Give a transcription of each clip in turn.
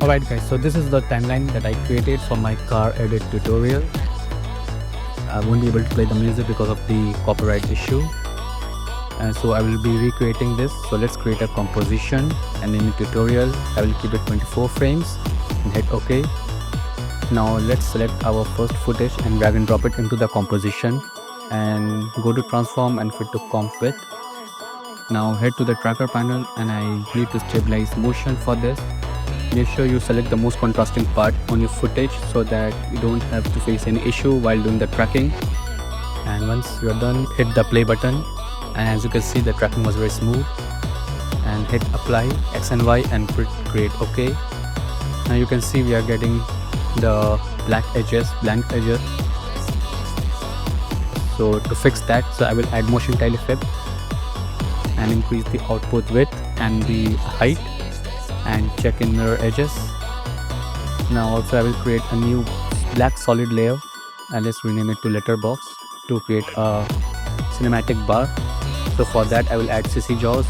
Alright guys, so this is the timeline that I created for my car edit tutorial. I won't be able to play the music because of the copyright issue. And so I will be recreating this. So let's create a composition, and in the tutorial I will keep it 24 frames and hit OK. Now let's select our first footage and drag and drop it into the composition and go to transform and fit to comp width. Now head to the tracker panel and I need to stabilize motion for this. Make sure you select the most contrasting part on your footage so that you don't have to face any issue while doing the tracking. And once you're done, hit the play button, and as you can see the tracking was very smooth, and hit apply X and Y and create OK. Now you can see we are getting the blank edges. So to fix that, so I will add motion tile effect and increase the output width and the height and check in mirror edges. Now also I will create a new black solid layer and let's rename it to letterbox to create a cinematic bar. So for that I will add CC jaws.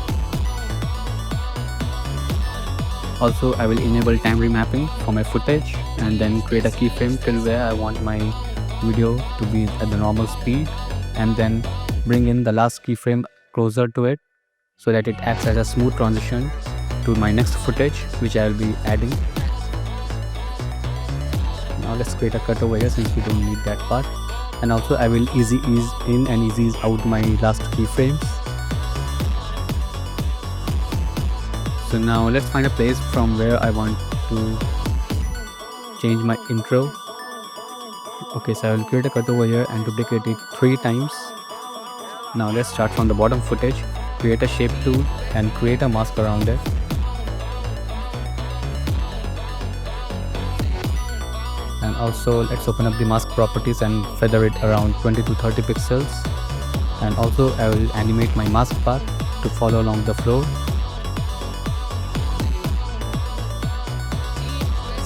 Also I will enable time remapping for my footage and then create a keyframe till where I want my video to be at the normal speed, and then bring in the last keyframe closer to it so that it acts as a smooth transition to my next footage which I will be adding. Now let's create a cut over here since we don't need that part, and also I will easy ease in and easy ease out my last keyframes. So now let's find a place from where I want to change my intro. Okay, so I will create a cut over here and duplicate it 3 times. Now let's start from the bottom footage, create a shape tool and create a mask around it. And also let's open up the mask properties and feather it around 20 to 30 pixels. And also I will animate my mask path to follow along the floor.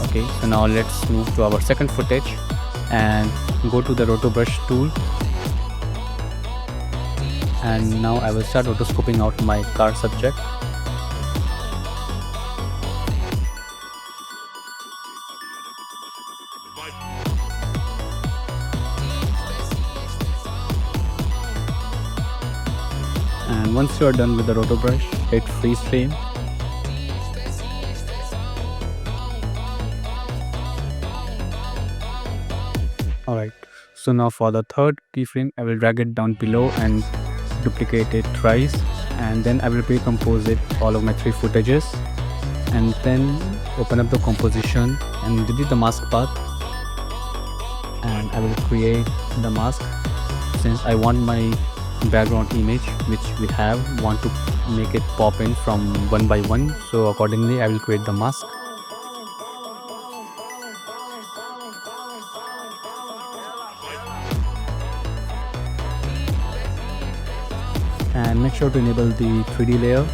Okay, so now let's move to our second footage and go to the roto brush tool. And now I will start rotoscoping out my car subject. And once you are done with the roto brush, hit freeze frame. Alright, so now for the third keyframe, I will drag it down below and duplicate it twice, and then I will recompose it all of my 3 footages, and then open up the composition and delete the mask path, and I will create the mask. Since I want my background image which we want to make it pop in from one by one, so accordingly I will create the mask. And make sure to enable the 3D layer,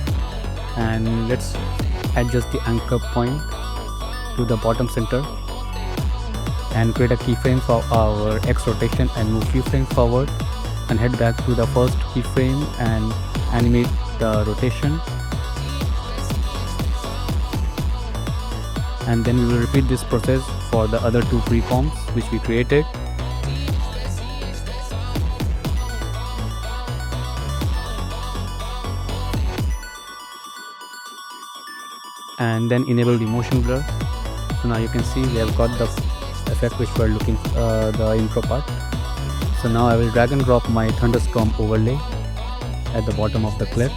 and let's adjust the anchor point to the bottom center and create a keyframe for our X rotation and move few frames forward, and head back to the first keyframe and animate the rotation. And then we will repeat this process for the other 2 pre-comps which we created. And then enable the motion blur. So now you can see we have got the effect which we are looking the intro part. So now I will drag and drop my thunderstorm overlay at the bottom of the clip,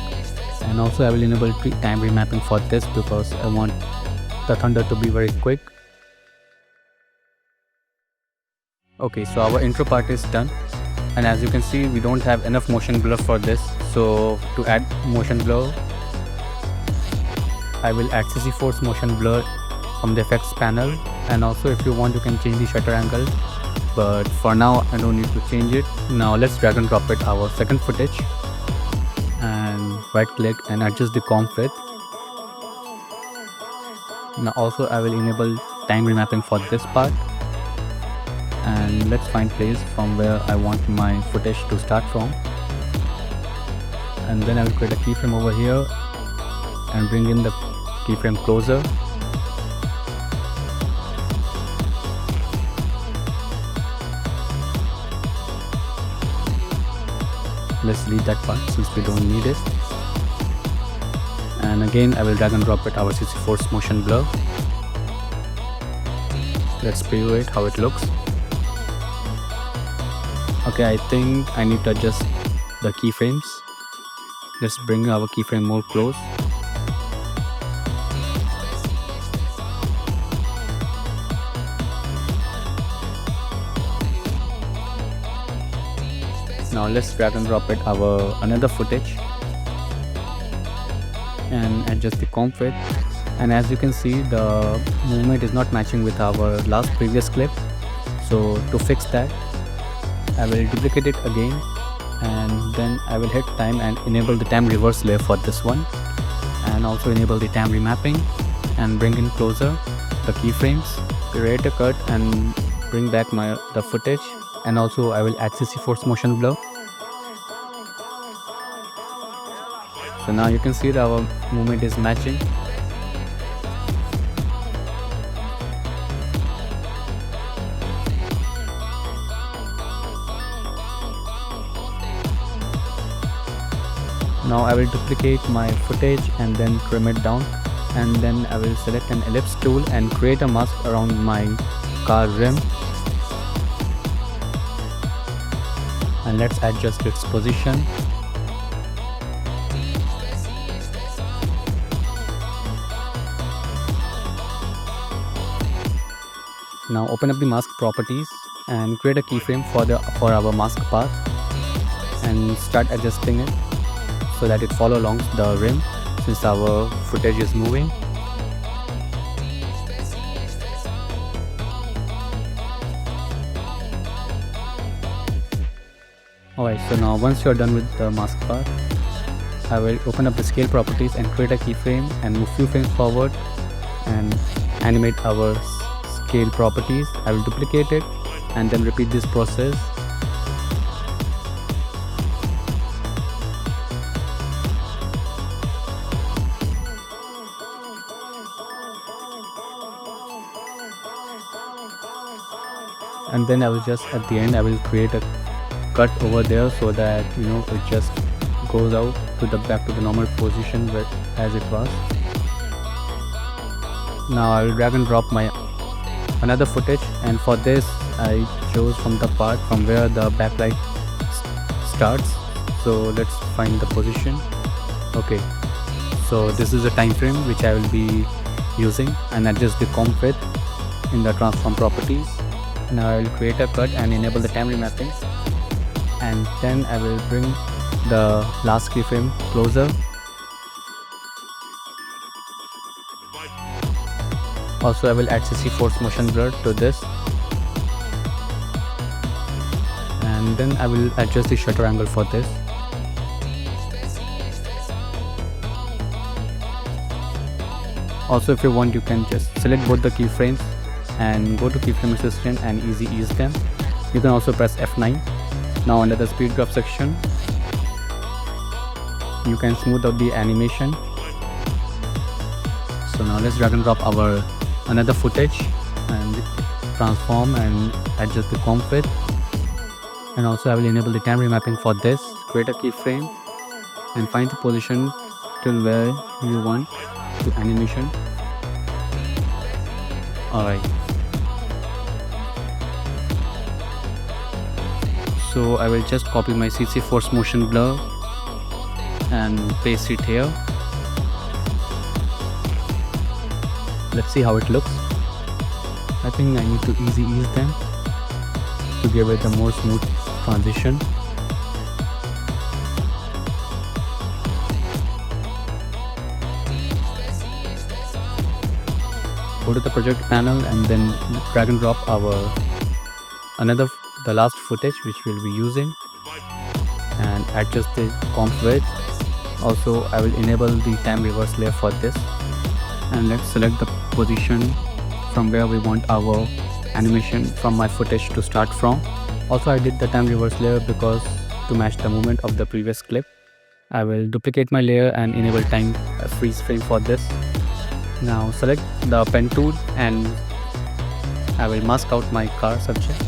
and also I will enable time remapping for this because I want the thunder to be very quick. Okay, so our intro part is done, and as you can see we don't have enough motion blur for this. So to add motion blur, I will add CC Force motion blur from the effects panel, and also if you want you can change the shutter angle, but for now I don't need to change it. Now let's drag and drop it our second footage and right click and adjust the comp width. Now also I will enable time remapping for this part, and let's find place from where I want my footage to start from, and then I will create a keyframe over here and bring in the keyframe closer, let's delete that part since we don't need it. And again I will drag and drop it our CC Force motion blur. Let's preview it how it looks. Okay, I think I need to adjust the keyframes. Let's bring our keyframe more close. Now let's drag and drop it our another footage and adjust the comp width. And as you can see, the movement is not matching with our previous clip. So to fix that, I will duplicate it again, and then I will hit time and enable the time reverse layer for this one, and also enable the time remapping and bring in closer the keyframes, create a cut and bring back the footage, and also I will add CC Force motion blur. So now you can see that our movement is matching. Now I will duplicate my footage and then trim it down, and then I will select an ellipse tool and create a mask around my car rim, and let's adjust its position. Now open up the mask properties and create a keyframe for our mask path and start adjusting it so that it follows along the rim since our footage is moving. Alright, so now once you're done with the mask path, I will open up the scale properties and create a keyframe and move few frames forward and animate our scale properties. I will duplicate it and then repeat this process. And then I will just at the end I will create a cut over there so that it just goes out to back to the normal position as it was. Now I will drag and drop my another footage, and for this I chose from the part from where the backlight starts. So let's find the position. Okay, so this is a time frame which I will be using, and adjust the comp width in the transform properties. Now I will create a cut and enable the time remapping, and then I will bring the last keyframe closer. Also I will add CC Force motion blur to this, and then I will adjust the shutter angle for this. Also if you want, you can just select both the keyframes and go to keyframe assistant and easy ease them. You can also press F9. Now under the speed graph section, you can smooth out the animation. So now let's drag and drop our another footage and transform and adjust the comp width, and also I will enable the time remapping for this. Create a keyframe and find the position till where you want the animation. Alright, so I will just copy my CC Force motion blur and paste it here. Let's see how it looks. I think I need to easy ease them to give it a more smooth transition. Go to the project panel and then drag and drop the last footage which we'll be using, and adjust the comp width. Also I will enable the time reverse layer for this, and let's select the position from where we want our animation from my footage to start from. Also I did the time reverse layer because to match the movement of the previous clip. I will duplicate my layer and enable time freeze frame for this. Now select the pen tool and I will mask out my car subject.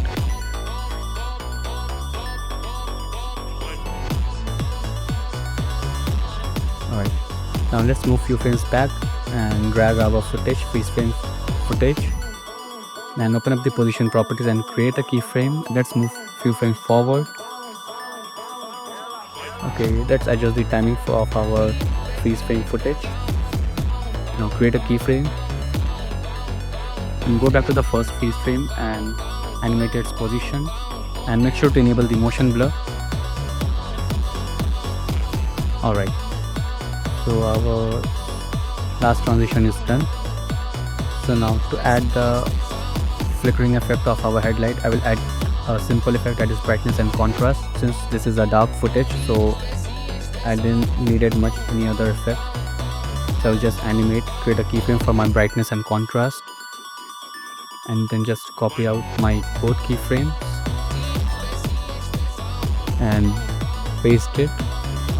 Now let's move few frames back and drag our footage, freeze frame footage, and open up the position properties and create a keyframe. Let's move few frames forward. Okay, let's adjust the timing of our freeze frame footage. Now create a keyframe and go back to the first freeze frame and animate its position, and make sure to enable the motion blur. Alright, so our last transition is done. So now to add the flickering effect of our headlight, I will add a simple effect, that is brightness and contrast. Since this is a dark footage, so I didn't needed much any other effect. So I will just animate, create a keyframe for my brightness and contrast, and then just copy out my both keyframes and paste it.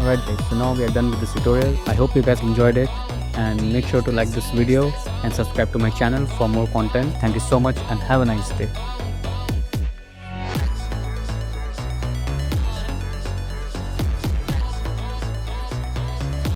Alright guys, so now we are done with this tutorial. I hope you guys enjoyed it, and make sure to like this video and subscribe to my channel for more content. Thank you so much and have a nice day.